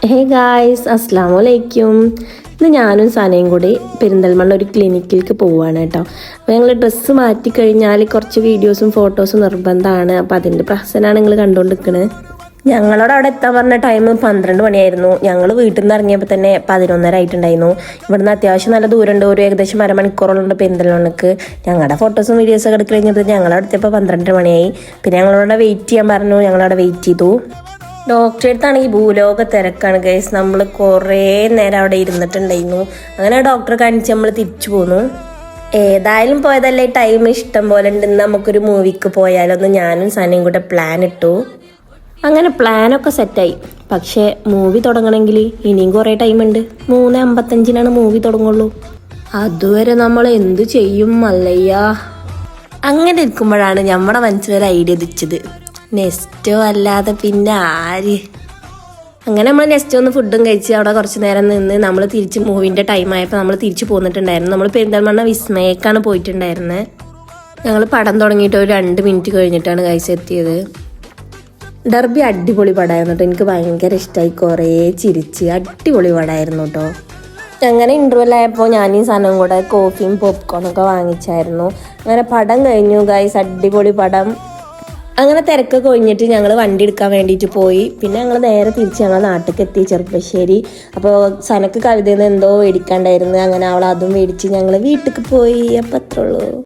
Hey guys, അസ്സലാമു അലൈക്കും. ഇന്ന് ഞാനും സനയും കൂടി പെരിന്തൽമണ്ണ ഒരു ക്ലിനിക്കിലേക്ക് പോവുകയാണ് കേട്ടോ. അപ്പോൾ ഞങ്ങൾ ഡ്രസ്സ് മാറ്റിക്കഴിഞ്ഞാൽ കുറച്ച് വീഡിയോസും ഫോട്ടോസും നിർബന്ധമാണ്. അപ്പോൾ അതിൻ്റെ പ്രശ്നമാണ് നിങ്ങൾ കണ്ടുകൊണ്ടിരിക്കുന്നത്. ഞങ്ങളോട് അവിടെ എത്താൻ പറഞ്ഞ ടൈം 12 മണിയായിരുന്നു. ഞങ്ങൾ വീട്ടിൽ നിന്ന് ഇറങ്ങിയപ്പോൾ തന്നെ 11:30 ആയിട്ടുണ്ടായിരുന്നു. ഇവിടുന്ന് അത്യാവശ്യം നല്ല ദൂരമുണ്ട്, ഒരു ഏകദേശം അരമണിക്കൂറുണ്ട് പെരിന്തൽമണ്ണക്ക്. ഞങ്ങളുടെ ഫോട്ടോസും വീഡിയോസൊക്കെ എടുത്ത് കഴിഞ്ഞപ്പോൾ ഞങ്ങളവിടെ എത്തിയപ്പോൾ 12 മണിയായി. പിന്നെ ഞങ്ങളവിടെ വെയിറ്റ് ചെയ്യാൻ പറഞ്ഞു. ഞങ്ങളവിടെ വെയിറ്റ് ചെയ്തു. ഡോക്ടറെ അടുത്താണെങ്കിൽ ഭൂലോക തിരക്കാണ് ഗൈസ്. നമ്മൾ കുറേ നേരം അവിടെ ഇരുന്നിട്ടുണ്ടായിരുന്നു. അങ്ങനെ ഡോക്ടറെ കാണിച്ച് നമ്മൾ തിരിച്ചു പോന്നു. ഏതായാലും പോയതല്ലേ, ടൈം ഇഷ്ടം പോലെ ഉണ്ടെന്ന് നമുക്കൊരു മൂവിക്ക് പോയാലൊന്ന് ഞാനും സനയും കൂടെ പ്ലാൻ ഇട്ടു. അങ്ങനെ പ്ലാനൊക്കെ സെറ്റായി. പക്ഷേ മൂവി തുടങ്ങണമെങ്കിൽ ഇനിയും കുറേ ടൈമുണ്ട്. 3:55 മൂവി തുടങ്ങുള്ളൂ. അതുവരെ നമ്മൾ എന്തു ചെയ്യും മല്ലയ്യ? അങ്ങനെ ഇരിക്കുമ്പോഴാണ് നമ്മുടെ മനസ്സിലൊരു ഐഡിയ ഉദിച്ചത്. നെസ്റ്റോ അല്ലാതെ പിന്നെ ആര്? അങ്ങനെ നമ്മൾ നെസ്റ്റോ ഒന്ന് ഫുഡും കഴിച്ച് അവിടെ കുറച്ച് നേരം നിന്ന് നമ്മൾ തിരിച്ച് മൂവിൻ്റെ ടൈം ആയപ്പോൾ നമ്മൾ തിരിച്ച് പോന്നിട്ടുണ്ടായിരുന്നു. നമ്മൾ പെരിന്തൽമണ്ണ വിസ്മയക്കാണ് പോയിട്ടുണ്ടായിരുന്നത്. ഞങ്ങൾ പടം തുടങ്ങിയിട്ട് ഒരു 2 മിനിറ്റ് കഴിഞ്ഞിട്ടാണ് കഴിച്ച് എത്തിയത്. ഡർബി അടിപൊളി പടമായിരുന്നു കേട്ടോ. എനിക്ക് ഭയങ്കര ഇഷ്ടമായി. കുറേ ചിരിച്ച് അടിപൊളി പടമായിരുന്നു കേട്ടോ. അങ്ങനെ ഇൻ്റർവെൽ ആയപ്പോൾ ഞാനും സനവും കൂടെ കോഫിയും പോപ്കോണൊക്കെ വാങ്ങിച്ചായിരുന്നു. അങ്ങനെ പടം കഴിഞ്ഞു ഗൈസ്, അടിപൊളി പടം. അങ്ങനെ തിരക്കൊക്കെ കഴിഞ്ഞിട്ട് ഞങ്ങൾ വണ്ടി എടുക്കാൻ വേണ്ടിയിട്ട് പോയി. പിന്നെ ഞങ്ങൾ നേരെ തിരിച്ച് ഞങ്ങൾ നാട്ടിലേക്ക് എത്തി, ചെറുപ്പശ്ശേരി. അപ്പോൾ സനക്ക് കവിതയിൽ നിന്ന് എന്തോ മേടിക്കാണ്ടായിരുന്നു. അങ്ങനെ അവൾ അതും മേടിച്ച് ഞങ്ങൾ വീട്ടിലേക്ക് പോയി. അപ്പം അത്രേ ഉള്ളൂ.